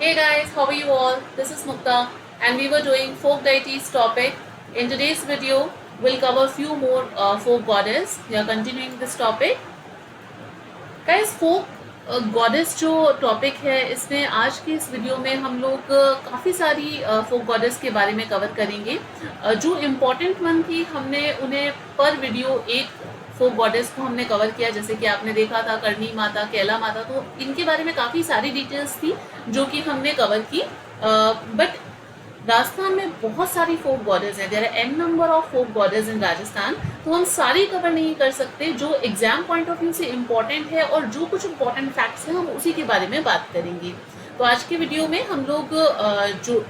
Hey guys, how are you all? This is Mukta and we were doing folk deities topic. In today's video, we'll cover few more folk goddess. We are continuing this topic. Guys, folk goddess जो topic है इसमें आज की इस video में हम लोग काफ़ी सारी फोक गॉडेस के बारे में कवर करेंगे। जो इम्पोर्टेंट वन थी हमने उन्हें पर वीडियो एक फोक गॉडेस को हमने कवर किया, जैसे कि आपने देखा था करणी माता, कैला माता, तो इनके बारे में काफ़ी सारी डिटेल्स थी जो कि हमने कवर की। बट राजस्थान में बहुत सारी फोक गॉडेस हैं, there are an number of folk goddess in Rajasthan, तो हम सारी कवर नहीं कर सकते। जो एग्जाम पॉइंट ऑफ व्यू से इम्पॉर्टेंट है और जो कुछ इम्पॉर्टेंट फैक्ट्स हैं हम उसी के बारे में बात करेंगे। तो आज के वीडियो में हम लोग जो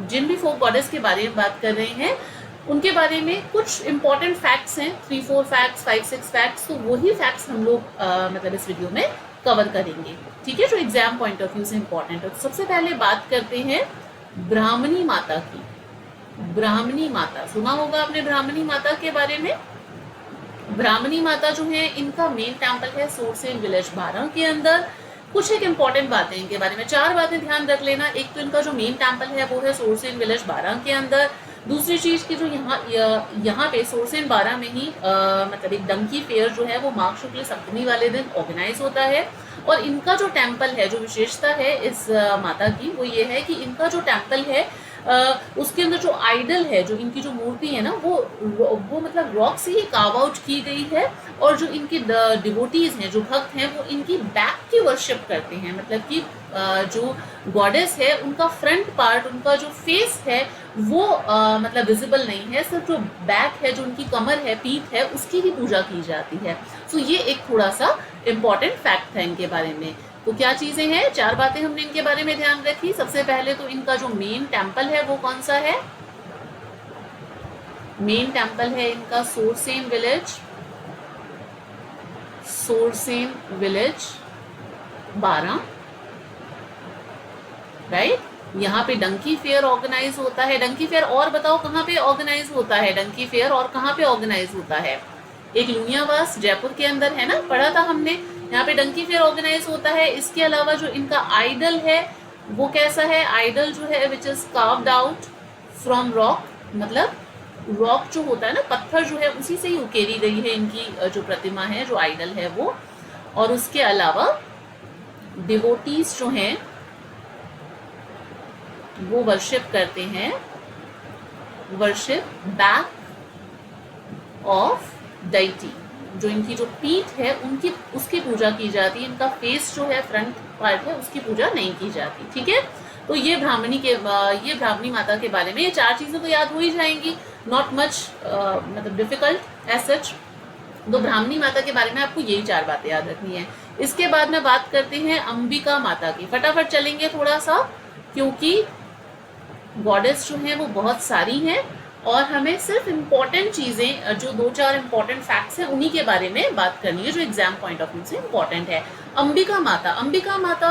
जिन भी फोक गॉडेस के बारे में बात कर रहे हैं उनके बारे में कुछ इम्पॉर्टेंट फैक्ट्स हैं, 3-4 फैक्ट्स, 5-6 फैक्ट्स, तो वही फैक्ट्स हम लोग मतलब इस वीडियो में कवर करेंगे, ठीक है, जो एग्जाम पॉइंट ऑफ व्यू से इम्पॉर्टेंट है। तो सबसे पहले बात करते हैं ब्राह्मणी माता की। ब्राह्मणी माता सुना होगा आपने ब्राह्मणी माता के बारे में। ब्राह्मणी माता जो है इनका मेन टेम्पल है सोरसेन विलेज 12 के अंदर। कुछ एक इम्पॉर्टेंट बातें इनके बारे में, 4 बातें ध्यान रख लेना। एक तो इनका जो मेन टेम्पल है वो है सोरसेन विलेज 12 के अंदर। दूसरी चीज की जो यहाँ पे सोरसेन 12 में ही मतलब एक डंकी फेयर जो है वो माघ शुक्ल सप्तमी वाले दिन ऑर्गेनाइज होता है। और इनका जो टेम्पल है, जो विशेषता है इस माता की, वो ये है कि इनका जो टेम्पल है उसके अंदर जो आइडल है, जो इनकी जो मूर्ति है ना, वो मतलब रॉक से ही कार्व आउट की गई है। और जो इनके डिवोटीज हैं, जो भक्त हैं, वो इनकी बैक की वर्शिप करते हैं। मतलब कि जो गॉडेस है उनका फ्रंट पार्ट, उनका जो फेस है वो मतलब विजिबल नहीं है, सिर्फ जो बैक है, जो उनकी कमर है, पीठ है, उसकी ही पूजा की जाती है। सो ये एक थोड़ा सा इम्पॉर्टेंट फैक्ट है इनके बारे में। तो क्या चीजें हैं, 4 बातें हमने इनके बारे में ध्यान रखी। सबसे पहले तो इनका जो मेन टेम्पल है वो कौन सा है। मेन टेम्पल है इनका सोरसेन विलेज 12, राइट। यहाँ पे डंकी फेयर ऑर्गेनाइज होता है। डंकी फेयर और बताओ कहाँ पे ऑर्गेनाइज होता है डंकी फेयर, और कहाँ पे ऑर्गेनाइज होता है। एक लुनियावास जयपुर के अंदर है ना, पढ़ा था हमने। यहाँ पे डंकी फेयर ऑर्गेनाइज होता है। इसके अलावा जो इनका आइडल है वो कैसा है, आइडल जो है which is carved out from rock, मतलब रॉक जो होता है ना, पत्थर जो है उसी से ही उकेरी गई है इनकी जो प्रतिमा है, जो आइडल है वो। और उसके अलावा डिवोटीज जो हैं वो वर्शिप करते हैं, वर्शिप बैक ऑफ डाइटी, जो इनकी जो पीठ है उनकी, उसकी पूजा की जाती है। इनका फेस जो है, फ्रंट पार्ट है, उसकी पूजा नहीं की जाती, ठीक है। तो ये ब्राह्मणी माता के बारे में ये 4 चीजें तो याद हो ही जाएंगी, नॉट मच मतलब डिफिकल्ट एज सच। तो ब्राह्मणी माता के बारे में आपको यही 4 बातें याद रखनी है। इसके बाद में बात करते हैं अंबिका माता की। फटाफट चलेंगे थोड़ा सा, क्योंकि गॉडेस जो हैं वो बहुत सारी हैं और हमें सिर्फ इम्पॉर्टेंट चीज़ें, जो 2-4 इम्पॉर्टेंट फैक्ट्स हैं, उन्हीं के बारे में बात करनी है जो एग्जाम पॉइंट ऑफ व्यू से इम्पॉर्टेंट है। अंबिका माता, अंबिका माता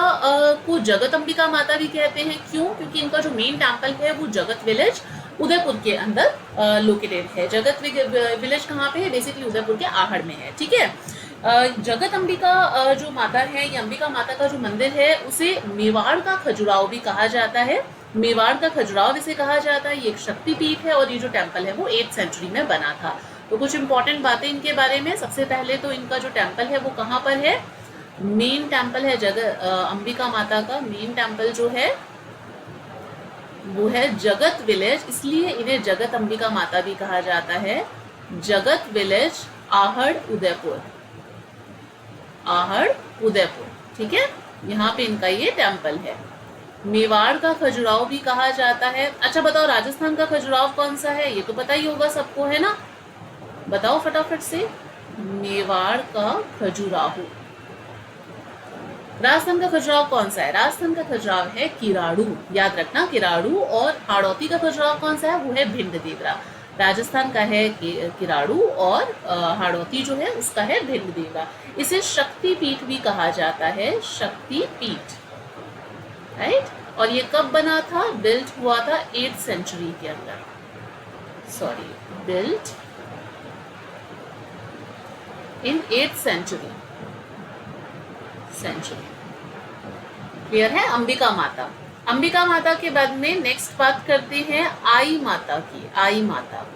को जगत अंबिका माता भी कहते हैं। क्यों? क्योंकि इनका जो मेन टेम्पल है वो जगत विलेज उदयपुर के अंदर लोकेटेड है। जगत विलेज कहाँ पे है, बेसिकली उदयपुर के आहड़ में है, ठीक है। जगत अंबिका जो माता है, ये अंबिका माता का जो मंदिर है उसे मेवाड़ का खजुराहो भी कहा जाता है। मेवाड़ का खजुराहो इसे कहा जाता है। ये एक शक्तिपीठ है और ये जो टेम्पल है वो 8th सेंचुरी में बना था। तो कुछ इंपॉर्टेंट बातें इनके बारे में। सबसे पहले तो इनका जो टेम्पल है वो कहाँ पर है, मेन टेम्पल है अंबिका माता का मेन टेम्पल जो है वो है जगत विलेज, इसलिए इन्हें जगत अंबिका माता भी कहा जाता है। जगत विलेज आहड़ उदयपुर, आहड़ उदयपुर, ठीक है। यहाँ पे इनका ये टेम्पल है। मेवाड़ का खजुराहो भी कहा जाता है। अच्छा बताओ राजस्थान का खजुराहो कौन सा है, ये तो पता ही होगा सबको, है ना। बताओ फटाफट से। मेवाड़ का खजुराहो। राजस्थान का खजुराहो कौन सा है, राजस्थान का खजुराहो है किराड़ू, याद रखना किराड़ू। और हाड़ौती का खजुराहो कौन सा है, वो है भिंड देवरा। राजस्थान का है किराड़ू और हाड़ौती जो है उसका है भिंड देवरा। इसे शक्तिपीठ भी कहा जाता है, शक्तिपीठ, राइट। और ये कब बना था, बिल्ट हुआ था 8th सेंचुरी के अंदर, sorry, built in 8th century. Clear है। अंबिका माता, अंबिका माता के बाद में नेक्स्ट बात करते हैं आई माता की। आई माता,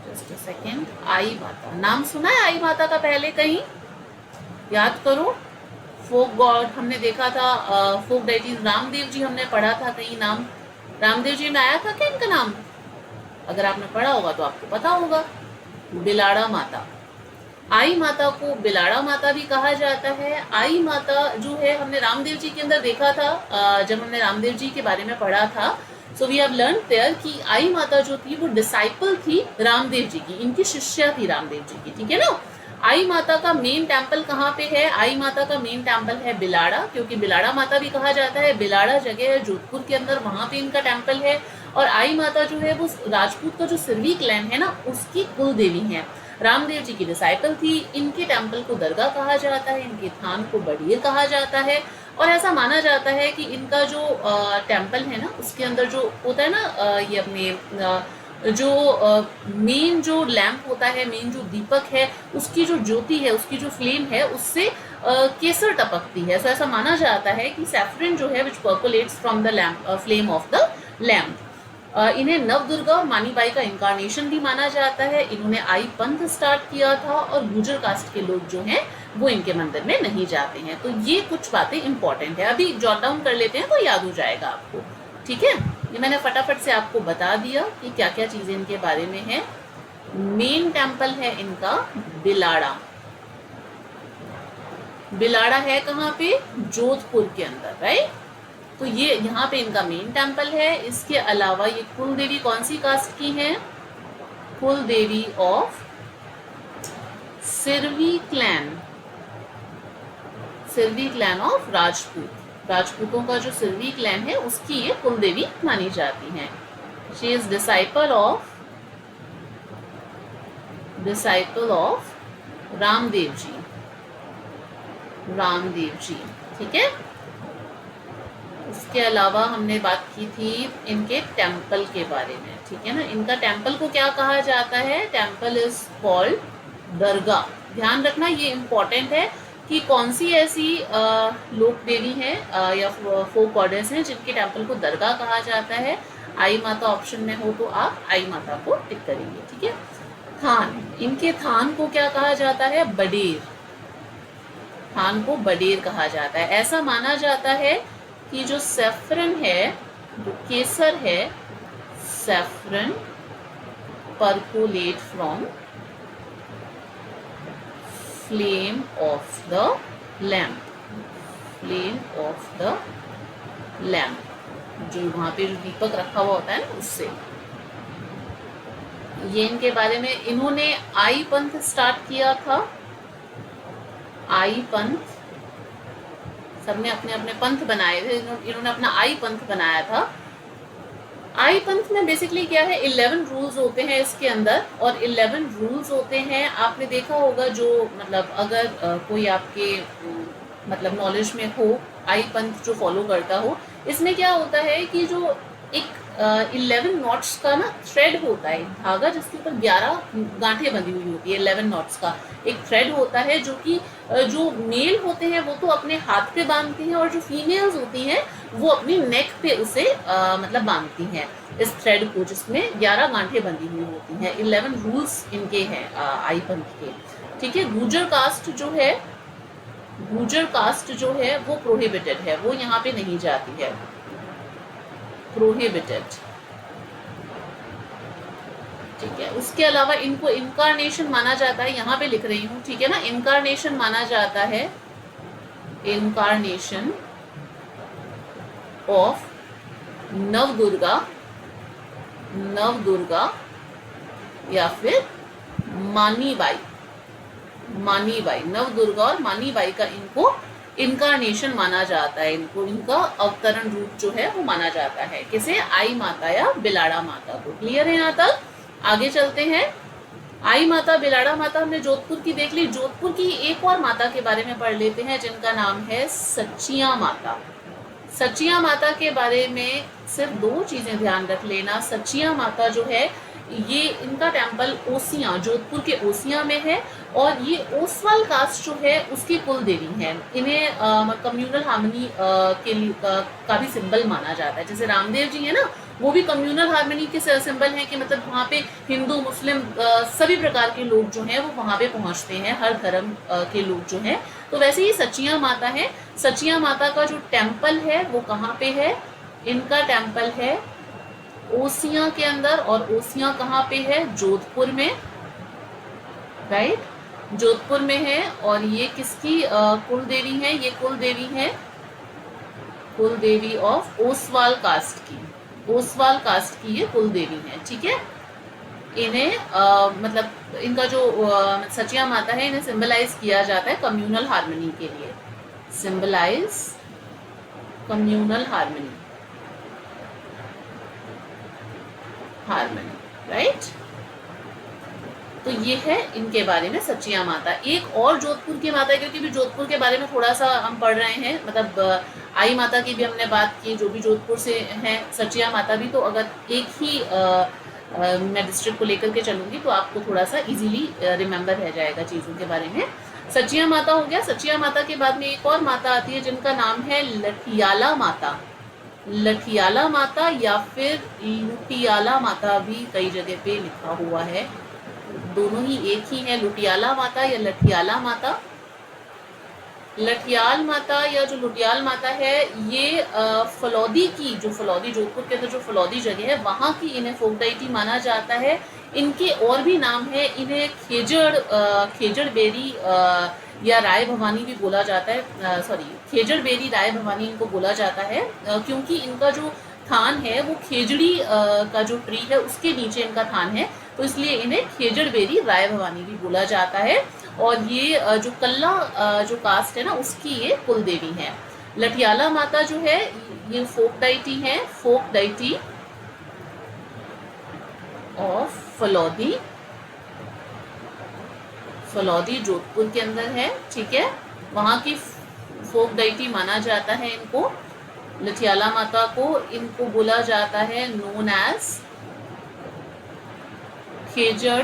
जस्ट अ सेकेंड। आई माता नाम सुना है आई माता का पहले कहीं? याद करो। फोक गॉड हमने देखा था, फोक डाइटीज रामदेव जी हमने पढ़ा था कहीं, नाम रामदेव जी में आया था क्या इनका नाम? अगर आपने पढ़ा होगा तो आपको पता होगा। बिलाड़ा माता, आई माता को बिलाड़ा माता भी कहा जाता है। आई माता जो है हमने रामदेव जी के अंदर देखा था, जब हमने रामदेव जी के बारे में पढ़ा था। So we have learn there कि आई माता जो थी वो डिसाइपल थी रामदेव जी की, इनकी शिष्या थी रामदेव जी की, ठीक है ना। आई माता का मेन टेम्पल कहाँ पे है? आई माता का मेन टेम्पल है बिलाड़ा, क्योंकि बिलाड़ा माता भी कहा जाता है। बिलाड़ा जगह है जोधपुर के अंदर, वहां पे इनका टेम्पल है। और आई माता जो है वो राजपूत का जो सिरवी क्लैन है ना, उसकी कुल देवी है। रामदेव जी की डिसाइपल थी। इनके टेम्पल को दरगाह कहा जाता है, इनके थान को बड़ीर कहा जाता है। और ऐसा माना जाता है कि इनका जो टेम्पल है ना, उसके अंदर जो होता है ना, ये अपने जो मेन जो लैंप होता है, मेन जो दीपक है, उसकी जो ज्योति है, उसकी जो फ्लेम है, उससे केसर टपकती है। सो ऐसा माना जाता है कि सैफरन जो है which percolates from the lamp, flame of the lamp. इन्हें नवदुर्गा और मानीबाई का इंकारनेशन भी माना जाता है। इन्होंने आई पंथ स्टार्ट किया था और गुर्जर कास्ट के लोग जो हैं वो इनके मंदिर में नहीं जाते हैं। तो ये कुछ बातें इंपॉर्टेंट है, अभी जॉट डाउन कर लेते हैं तो याद हो जाएगा आपको, ठीक है। ये मैंने फटाफट से आपको बता दिया कि क्या क्या चीजें इनके बारे में है। मेन टेम्पल है इनका बिलाड़ा। बिलाड़ा है कहाँ पे? जोधपुर के अंदर, राइट। तो ये यहाँ पे इनका मेन टेम्पल है। इसके अलावा ये कुल देवी कौन सी कास्ट की है? Kul devi of Sirvi clan, Sirvi clan of Rajput. राजपूतों का जो सिरवी क्लैन है उसकी ये कुल देवी मानी जाती है। She is disciple of Ramdev ji, Ramdev ji, ठीक है। इसके अलावा हमने बात की थी इनके टेम्पल के बारे में, ठीक है ना। इनका टेम्पल को क्या कहा जाता है? टेम्पल इज कॉल्ड दरगाह। ध्यान रखना ये इम्पोर्टेंट है कि कौन सी ऐसी लोक देवी है या फोक गॉडेस हैं जिनके टेम्पल को दरगाह कहा जाता है। आई माता ऑप्शन में हो तो आप आई माता को टिक करेंगे, ठीक है। थान, इनके थान को क्या कहा जाता है? बडेर। थान को बडेर कहा जाता है। ऐसा माना जाता है कि जो सैफरन है, जो केसर है, saffron percolate from flame of the lamp, flame of the lamp, जो वहां पे जो दीपक रखा हुआ होता है ना, उससे। ये इनके बारे में, इन्होंने आई पंथ स्टार्ट किया था। आई पंथ, सबने अपने अपने पंथ बनाए थे, इन्होंने अपना आई पंथ बनाया था। आई पंथ में बेसिकली क्या है? 11 रूल्स होते हैं इसके अंदर, और 11 रूल्स होते हैं। आपने देखा होगा, जो मतलब अगर कोई आपके मतलब नॉलेज में हो, आई पंथ जो फॉलो करता हो, इसमें क्या होता है कि जो एक 11 नॉट्स का ना थ्रेड होता है, धागा जिसके ऊपर 11 गांठें बंधी हुई होती है। 11 नॉट्स का एक थ्रेड होता है, जो कि जो मेल होते हैं वो तो अपने हाथ पे बांधती हैं, और जो फीमेल्स होती हैं वो अपनी नेक पे उसे मतलब बांधती हैं इस थ्रेड को, जिसमें 11 गांठें बंधी हुई होती हैं। 11 रूल्स इनके हैं आई पंथ के, ठीक है। गुर्जर कास्ट जो है, गुर्जर कास्ट जो है वो प्रोहिबिटेड है, वो यहाँ पे नहीं जाती है, प्रोहिबिटेड, ठीक है। उसके अलावा इनको इनकारनेशन माना जाता है, यहाँ पे लिख रही हूँ, ठीक है ना। इनकारनेशन माना जाता है, इनकारनेशन ऑफ नवदुर्गा, नवदुर्गा या फिर मानीबाई, मानीबाई, नवदुर्गा और मानीबाई का इनको इनकारनेशन माना जाता है। इनको, इनका अवतरण रूप जो है वो माना जाता है। किसे? आई माता या बिलाड़ा माता को। क्लियर है यहाँ तक? आगे चलते हैं। आई माता, बिलाड़ा माता हमने जोधपुर की देख ली। जोधपुर की एक और माता के बारे में पढ़ लेते हैं, जिनका नाम है सचिया माता। सचिया माता के बारे में सिर्फ 2 चीजें ध्यान रख लेना। सचिया माता जो है, ये इनका टेम्पल ओसियां, जोधपुर के ओसियां में है, और ये ओसवाल कास्ट जो है उसकी कुल देवी है। इन्हें कम्युनल हार्मनी के लिए का भी सिंबल माना जाता है। जैसे रामदेव जी है ना, वो भी कम्युनल हार्मनी के सिंबल हैं कि मतलब वहाँ पे हिंदू मुस्लिम सभी प्रकार के लोग जो हैं वो वहाँ पे पहुँचते हैं, हर धर्म के लोग जो हैं। तो वैसे ही सचिया माता है। सचिया माता का जो टेम्पल है वो कहाँ पे है? इनका टेम्पल है ओसियां के अंदर, और ओसियां कहाँ पे है? जोधपुर में, राइट, जोधपुर में है। और ये किसकी कुल देवी है? ये कुल देवी है, कुल देवी ऑफ ओसवाल कास्ट की, ओसवाल कास्ट की ये कुल देवी है, ठीक है। इन्हें मतलब इनका जो सचिया माता है, इन्हें सिंबलाइज किया जाता है कम्युनल हार्मनी के लिए, symbolise communal harmony, harmony, right. तो ये है इनके बारे में सचिया माता। एक और जोधपुर की माता है, क्योंकि भी जोधपुर के बारे में थोड़ा सा हम पढ़ रहे हैं, मतलब आई माता की भी हमने बात की जो भी जोधपुर से हैं, सचिया माता भी। तो अगर एक ही मैं डिस्ट्रिक्ट को लेकर के चलूँगी तो आपको थोड़ा सा इजीली रिमेंबर रह जाएगा चीज़ों के बारे में। सचिया माता हो गया। सचिया माता के बाद में एक और माता आती है जिनका नाम है लठियाला माता। लठियाला माता या फिर लुटियाला माता भी कई जगह पे लिखा हुआ है, दोनों ही एक ही है, लुटियाला माता या लठियाला माता। लठियाल माता या जो लुटियाल माता है, ये फलौदी की, जो फलौदी जोधपुर के अंदर जो फलौदी जगह है वहाँ की इन्हें फोक डाइटी माना जाता है। इनके और भी नाम है, इन्हें खेजड़ बेरी या राय भवानी भी बोला जाता है, सॉरी खेजड़ बेरी राय भवानी इनको बोला जाता है, क्योंकि इनका जो थान है वो खेजड़ी का जो ट्री है उसके नीचे इनका थान है, तो इसलिए इन्हें खेजड़ बेरी राय भवानी भी बोला जाता है। और ये जो कल्ला जो कास्ट है ना उसकी ये कुल देवी है। लठियाला माता जो है ये फोक डाइटी है, फोक डाइटी ऑफ फलौदी, फलौदी जोधपुर के अंदर है, ठीक है। वहाँ की फोक डाइटी माना जाता है इनको, लठियाला माता को। इनको बोला जाता है नोन एज खेजड़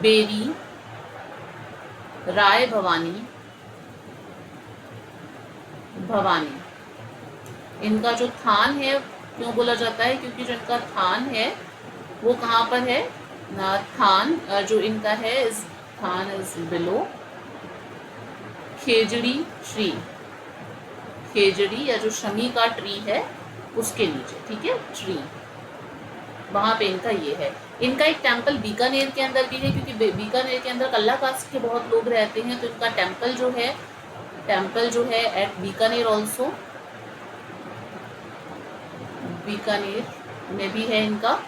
बेरी राय भवानी, भवानी। इनका जो थान है क्यों बोला जाता है? क्योंकि जो इनका थान है वो कहाँ पर है? थान जो इनका है, इस थान इज बिलो खेजड़ी ट्री, खेजड़ी या जो शमी का ट्री है उसके नीचे, ठीक है, ट्री, वहाँ पे इनका ये है। इनका एक टेम्पल बीकानेर के अंदर भी है, क्योंकि बीकानेर के अंदर कल्ला कास्ट के बहुत लोग रहते हैं, तो इनका टेम्पल जो है एट बीकानेर ऑल्सो, बीकानेर में भी है इनका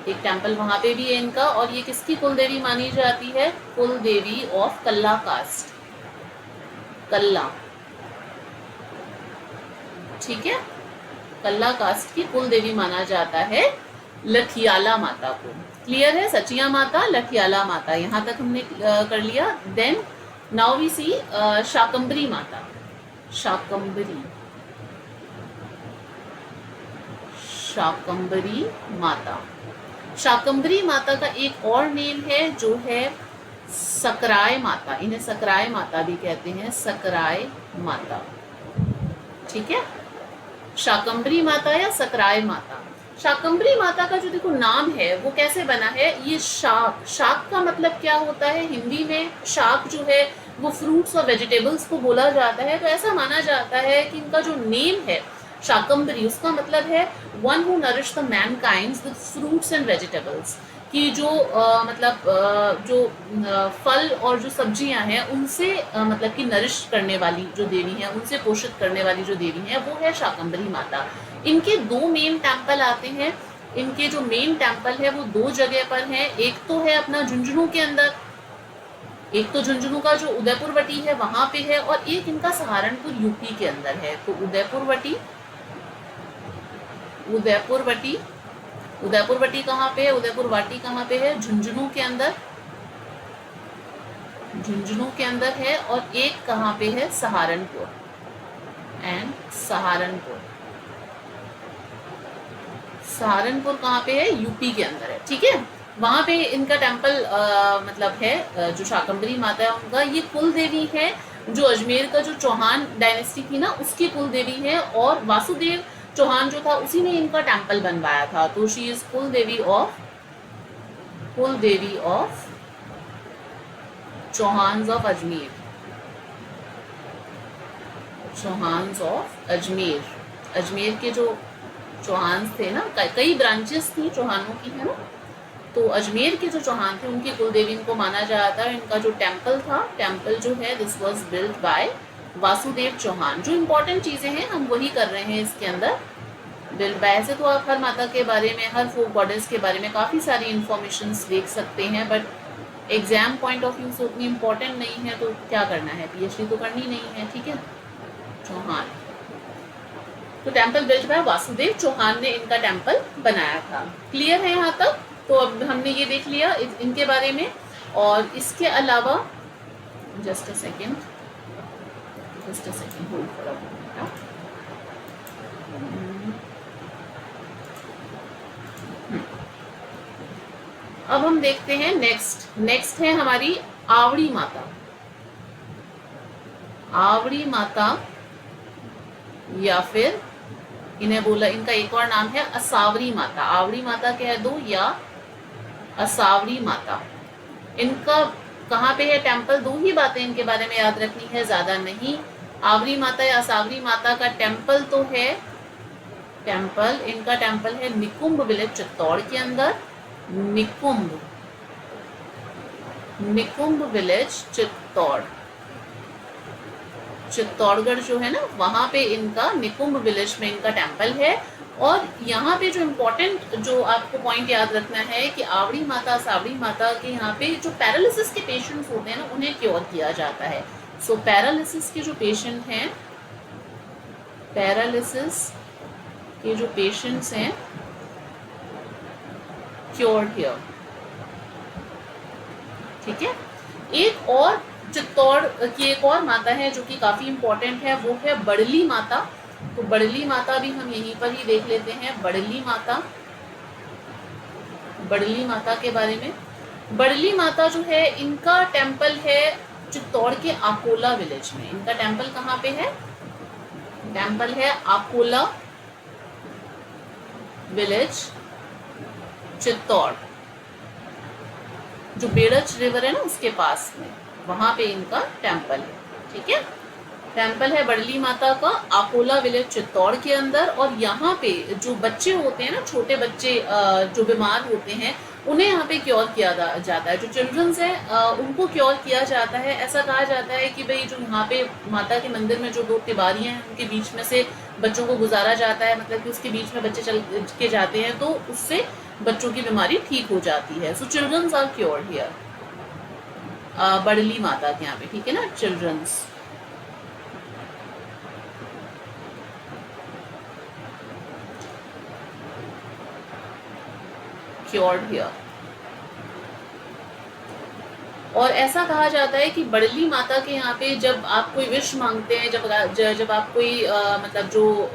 एक टेम्पल, वहाँ पे भी है इनका। और ये किसकी कुल देवी मानी जाती है? Kul devi of Kalla cast, कल्ला, ठीक है, कल्ला कास्ट की कुल देवी माना जाता है लठियाला माता को। क्लियर है? सचिया माता, लठियाला माता, यहाँ तक हमने कर लिया। देन नाउ वी सी शाकंभरी माता, शाकंभरी, शाकंभरी माता। शाकंभरी माता का एक और नेम है जो है सकराय माता, इन्हें सकराय माता भी कहते हैं, सकराय माता, ठीक है, शाकंभरी माता या सकराय माता। शाकंभरी माता का जो देखो नाम है वो कैसे बना है? ये शाक, शाक का मतलब क्या होता है? हिंदी में शाक जो है वो फ्रूट्स और वेजिटेबल्स को बोला जाता है, तो ऐसा माना जाता है कि इनका जो नेम है शाकंभरी, उसका मतलब है one who nourish the mankinds with fruits and vegetables, कि जो जो फल और जो सब्जियां हैं उनसे मतलब कि नरिश करने वाली जो देवी है, उनसे पोषित करने वाली जो देवी है वो है शाकंभरी माता। इनके दो मेन टेम्पल आते हैं। इनके जो मेन टेम्पल है वो दो जगह पर है, एक तो है अपना झुंझुनू के अंदर, एक तो झुंझुनू का जो उदयपुर वटी है वहां पे है, और एक इनका सहारनपुर यूपी के अंदर है। तो उदयपुर वटी, उदयपुर वटी, उदयपुर वटी कहाँ पे है? उदयपुर वाटी कहाँ पे है? झुंझुनू के अंदर, झुंझुनू के अंदर है। और एक कहाँ पे है? सहारनपुर, एंड सहारनपुर, सहारनपुर कहाँ पे है? यूपी के अंदर है, ठीक है। वहाँ पे इनका टेम्पल मतलब है, जो शाकंभरी माता है उनका, ये कुल देवी है जो अजमेर का जो चौहान डायनेस्टी थी ना उसकी कुल देवी है, और वासुदेव चौहान जो था उसी ने इनका टेम्पल बनवाया था। तो she is kul devi of Chauhans of Ajmer, Chauhans of Ajmer. Ajmer के जो चौहान थे ना, कई ब्रांचेस थी चौहानों की, है ना, तो अजमेर के जो चौहान थे उनकी कुलदेवी इनको माना जाता है। इनका जो टेम्पल था, टेम्पल जो है this was built by Vasudev Chauhan. जो इम्पोर्टेंट चीज़ें हैं हम वही कर रहे हैं इसके अंदर, बिल्ट बाय। ऐसे तो आप हर माता के बारे में, हर फोक गॉडेस के बारे में काफ़ी सारी इन्फॉर्मेशन देख सकते हैं, but exam point of view से उतनी इम्पोर्टेंट नहीं है, तो क्या करना है, पीएचडी तो करनी नहीं है, ठीक है। चौहान, तो temple built by Vasudev Chauhan ने इनका टेम्पल बनाया था। क्लियर है यहाँ तक? तो अब हमने ये देख लिया इनके बारे में। और इसके अलावा just a second hold for a moment. अब हम देखते हैं नेक्स्ट है हमारी आवड़ी माता। आवड़ी माता, या फिर इन्हें बोला, इनका एक और नाम है असावरी माता। आवड़ी माता कह दो या असावरी माता। इनका कहाँ पे है टेम्पल? दो ही बातें इनके बारे में याद रखनी है, ज्यादा नहीं। आवरी माता या असावरी माता का टेम्पल तो है, इनका टेम्पल है निकुंभ विलेज चित्तौड़ के अंदर। निकुंभ विलेज चित्तौड़गढ़ जो है ना, वहां पे इनका निकुंभ विलेज में इनका टेम्पल है। और यहाँ पे जो इम्पोर्टेंट जो आपको पॉइंट याद रखना है कि आवड़ी माता, सावड़ी माता के यहाँ पे जो पैरालिसिस के पेशेंट्स होते हैं ना उन्हें क्योर किया जाता है। सो पैरालिसिस के जो पेशेंट हैं, पैरालिसिस के जो पेशेंट्स हैं, क्योर हियर, ठीक है। एक और चित्तौड़ की एक और माता है जो कि काफी इम्पोर्टेंट है, वो है बड़ली माता। तो बड़ली माता भी हम यहीं पर ही देख लेते हैं। बड़ली माता के बारे में, बड़ली माता जो है इनका टेम्पल है चित्तौड़ के आकोला विलेज में। इनका टेम्पल कहाँ पे है? टेम्पल है आकोला विलेज चित्तौड़, जो बेड़च रिवर है ना उसके पास में, वहां पे इनका टेम्पल है, ठीक है। टेम्पल है बड़ली माता का आकोला विलेज चित्तौड़ के अंदर। और यहाँ पे जो बच्चे होते हैं ना, छोटे बच्चे जो बीमार होते हैं, उन्हें यहाँ पे क्योर किया जाता है। जो चिल्ड्रंस हैं उनको क्योर किया जाता है। ऐसा कहा जाता है कि भाई जो यहाँ पे माता के मंदिर में जो दो तिबारियाँ हैं उनके बीच में से बच्चों को गुजारा जाता है, मतलब कि उसके बीच में बच्चे चल के जाते हैं, तो उससे बच्चों की बीमारी ठीक हो जाती है। सो चिल्ड्रंस आर क्योर्ड हियर, बड़ली माता के यहाँ पे, ठीक है ना, चिल्ड्रंस। Cured here. और ऐसा कहा जाता है कि बड़ली माता के यहाँ पे जब आप कोई विश मांगते हैं, जब आप कोई मतलब जो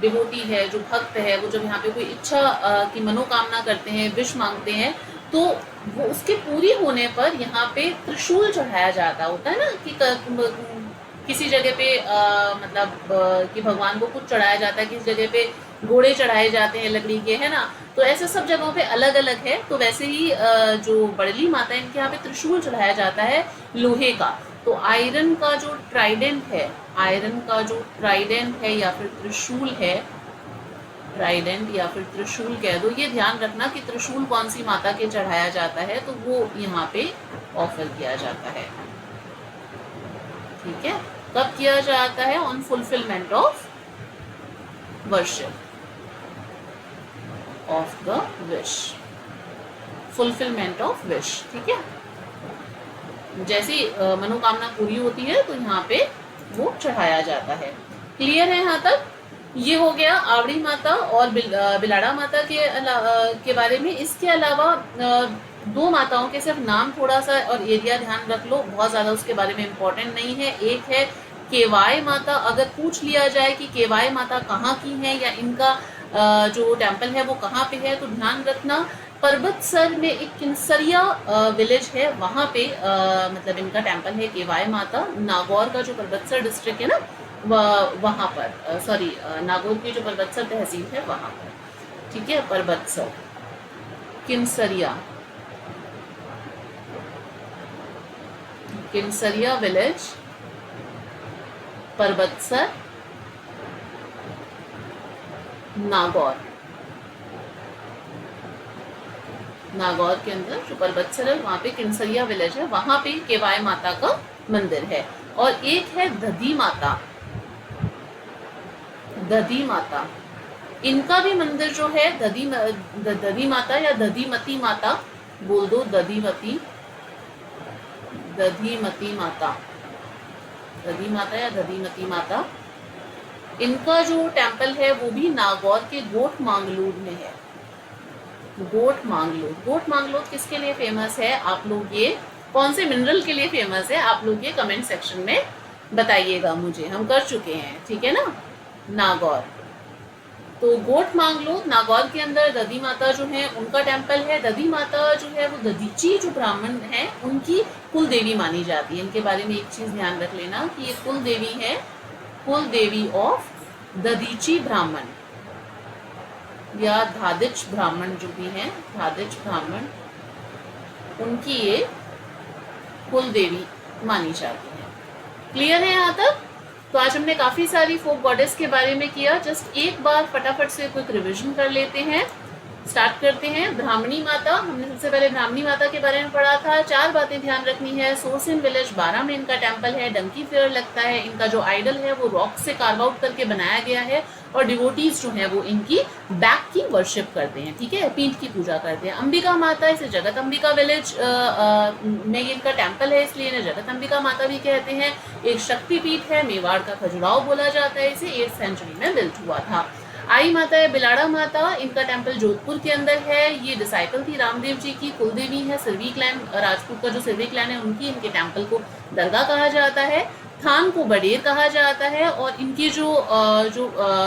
डिवोटी है, जो भक्त है, वो जब यहाँ पे कोई इच्छा की मनोकामना करते हैं, विश मांगते हैं, तो वो उसके पूरी होने पर यहाँ पे त्रिशूल चढ़ाया जाता होता है ना, कि किसी जगह पे मतलब कि भगवान को कुछ चढ़ाया जाता है, किसी जगह पे घोड़े चढ़ाए जाते हैं लकड़ी के, है ना। तो ऐसे सब जगहों पे अलग अलग है। तो वैसे ही जो बड़ली माता है इनके यहाँ पे त्रिशूल चढ़ाया जाता है लोहे का। तो आयरन का जो ट्राइडेंट है या फिर त्रिशूल है, ट्राइडेंट या फिर त्रिशूल कह दो, ये ध्यान रखना कि त्रिशूल कौन सी माता के चढ़ाया जाता है, तो वो यहाँ पे ऑफर किया जाता है, ठीक है। कब किया जाता है? On fulfilment of worship of the wish, fulfilment of wish, ठीक है। जैसी मनोकामना पूरी होती है तो यहाँ पे वो चढ़ाया जाता है। क्लियर है यहाँ तक? ये हो गया आवड़ी माता और बिलाड़ा माता के बारे में। इसके अलावा दो माताओं के सिर्फ नाम थोड़ा सा और एरिया ध्यान रख लो, बहुत ज़्यादा उसके बारे में इम्पोर्टेंट नहीं है। एक है केवाय माता, अगर पूछ लिया जाए कि केवाय माता कहाँ की है या इनका जो टेम्पल है वो कहाँ पे है, तो ध्यान रखना पर्वतसर में एक किन्सरिया विलेज है, वहाँ पे मतलब इनका टेम्पल है केवाय माता। नागौर का जो पर्वतसर डिस्ट्रिक्ट है ना, वहाँ पर सॉरी नागौर की जो पर्वतसर तहसील है वहाँ पर, ठीक है, पर्वतसर किन्सरिया, किन्सरिया विलेज, पर्वतसर, नागौर, नागौर के अंदर जो पर्वतसर है वहाँ पे किन्सरिया विलेज है, वहाँ पे केवाय माता का मंदिर है। और एक है दधी माता, दधी माता, इनका भी मंदिर जो है दधी माता या दधीमती माता बोल दो, दधीमती, दधीमती माता, दधी माता या दधीमती माता, इनका जो टेम्पल है वो भी नागौर के गोट मांगलूर में है। गोट मांगलूर, गोट मांगलूर किसके लिए फेमस है, आप लोग ये कौन से मिनरल के लिए फेमस है, आप लोग ये कमेंट सेक्शन में बताइएगा मुझे, हम कर चुके हैं, ठीक है ना। नागौर, तो गोट मांगलूर नागौर के अंदर दधी माता जो है उनका टेम्पल है। दधी माता जो है वो दधीची जो ब्राह्मण है उनकी कुल देवी मानी जाती है। इनके बारे में एक चीज ध्यान रख लेना कि ये कुल देवी है, कुल देवी ऑफ दधीची ब्राह्मण या धादिच ब्राह्मण जो भी हैं, धादिच ब्राह्मण, उनकी ये कुल देवी मानी जाती है। क्लियर है यहाँ तक? तो आज हमने काफी सारी फोक गॉडेस के बारे में किया। जस्ट एक बार फटाफट से क्विक रिवीजन कर लेते हैं, स्टार्ट करते हैं। ब्राह्मणी माता, हमने सबसे पहले ब्राह्मणी माता के बारे में पढ़ा था। 4 बातें ध्यान रखनी है। सोरसिन विलेज 12 में इनका टेम्पल है। डंकी फेयर लगता है। इनका जो आइडल है वो रॉक से कार्व आउट करके बनाया गया है और डिवोटीज जो है वो इनकी बैक की वर्शिप करते हैं, ठीक है, पीठ की पूजा करते हैं। अंबिका माता, इसे जगत अंबिका विलेज में इनका टेम्पल है, इसलिए इन्हें जगत अंबिका माता भी कहते हैं। एक शक्तिपीठ है, मेवाड़ का खजुराहो बोला जाता है, इसे 8th सेंचुरी में बिल्ट हुआ था। आई माता है बिलाड़ा माता, इनका टेम्पल जोधपुर के अंदर है। ये डिसाइपल थी रामदेव जी की, कुलदेवी है। सिरवी क्लैन, राजपूत का जो सिरवी क्लैन है उनकी, इनके टेम्पल को दरगाह कहा जाता है। थान को बडेर कहा जाता है और इनकी जो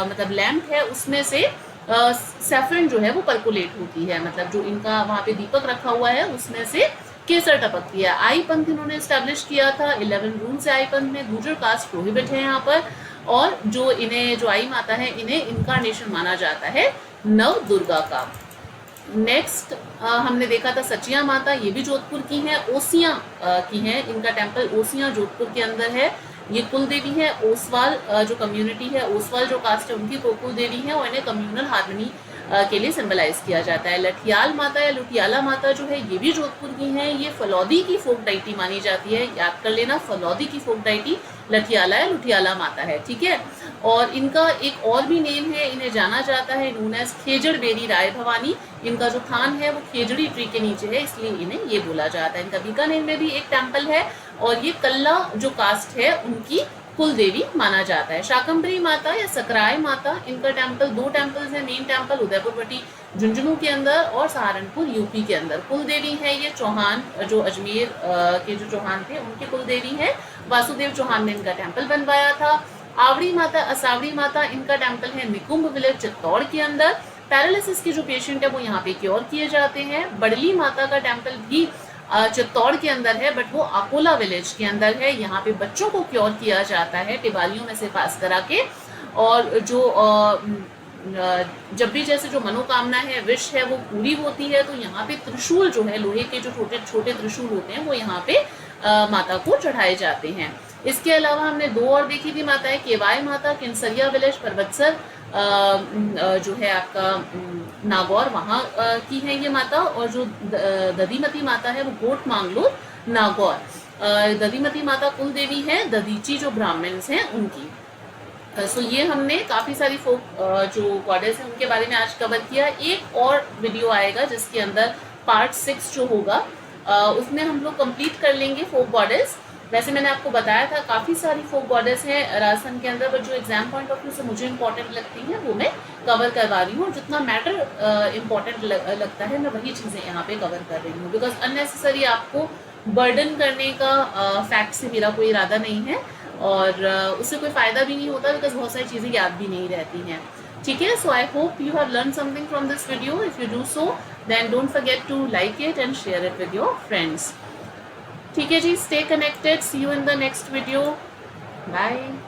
मतलब लैम्प है उसमें से सैफरन जो है वो परकुलेट होती है, मतलब जो इनका वहाँ पे दीपक रखा हुआ है उसमें से केसर टपकती है। आई पंथ इन्होंने स्टैब्लिश किया था। 11 रूल्स है आई पंथ में। गुर्जर कास्ट प्रोहिबिट है यहाँ पर। और जो इन्हें जो आई माता है इन्हें इनकारनेशन माना जाता है नव दुर्गा का। नेक्स्ट हमने देखा था सचिया माता, ये भी जोधपुर की है। ओसिया की है, इनका टेम्पल ओसिया जोधपुर के अंदर है। ये कुल देवी है। ओसवाल जो कम्युनिटी है, ओसवाल जो कास्ट है उनकी कुल देवी है और इन्हें कम्युनल हार्मनी के लिए सिंबलाइज किया जाता है। लठियाल माता या लुटियाला माता जो है ये भी जोधपुर की है। ये फलौदी की फोक डाइटी मानी जाती है, याद कर लेना, फलौदी की फोक डाइटी लठियाला या लुटियाला माता है, ठीक है। और इनका एक और भी नेम है, इन्हें जाना जाता है नोन एज खेजड़ बेरी राय भवानी। इनका जो थान है वो खेजड़ी ट्री के नीचे है, इसलिए इन्हें ये बोला जाता है। इनका बीकानेर में भी एक टेम्पल है और ये कल्ला जो कास्ट है उनकी कुल देवी माना जाता है। शाकंभरी माता या सकराय माता, इनका टेम्पल 2 टेम्पल्स है। मेन टेम्पल उदयपुर बटी झुंझुनू के अंदर और सहारनपुर यूपी के अंदर। कुल देवी है ये चौहान, जो अजमेर के जो चौहान थे उनकी कुल देवी है। वासुदेव चौहान ने इनका टेम्पल बनवाया था। आवड़ी माता, असावड़ी माता, इनका टेम्पल है निकुंभ विलेज चित्तौड़ के अंदर। पैरालिसिस के जो पेशेंट है वो यहाँ पे क्योर किए जाते हैं। बड़ली माता का टेम्पल भी चित्तौड़ के अंदर है, बट वो अकोला विलेज के अंदर है। यहाँ पे बच्चों को क्योर किया जाता है टिबालियों में से पास करा के। और जो जब भी जैसे जो मनोकामना है, विश है, वो पूरी होती है तो यहाँ पे त्रिशूल जो है, लोहे के जो छोटे छोटे त्रिशूल होते हैं वो यहाँ पे माता को चढ़ाए जाते हैं। इसके अलावा हमने 2 और देखी थी माताएं, केवाय माता किन्सरिया विलेज पर्वतसर जो है आपका नागौर, वहाँ की है ये माता। और जो दधीमती माता है वो गोट मांगलूर नागौर। दधीमती माता कुल देवी है, दधीची जो ब्राह्मण्स हैं उनकी। सो ये हमने काफ़ी सारी फोक जो गॉडेस हैं उनके बारे में आज कवर किया। एक और वीडियो आएगा जिसके अंदर पार्ट 6 जो होगा उसमें हम लोग कंप्लीट कर लेंगे फोक गॉडेस। वैसे मैंने आपको बताया था काफ़ी सारी फोक गॉडेस हैं राजस्थान के अंदर, बट जो एग्जाम पॉइंट ऑफ व्यू से मुझे इंपॉर्टेंट लगती हैं वो मैं कवर करवा रही हूँ। जितना मैटर इंपॉर्टेंट लगता है मैं वही चीज़ें यहाँ पे कवर कर रही हूँ, बिकॉज अननेसेसरी आपको बर्डन करने का फैक्ट से मेरा कोई इरादा नहीं है। और उससे कोई फ़ायदा भी नहीं होता बिकॉज बहुत सारी चीज़ें याद भी नहीं रहती हैं. ठीक है, so I hope you have learn something from this video. If you do so then don't forget to like it and share it with your friends. ठीक है जी, stay connected. See you in the next video. Bye.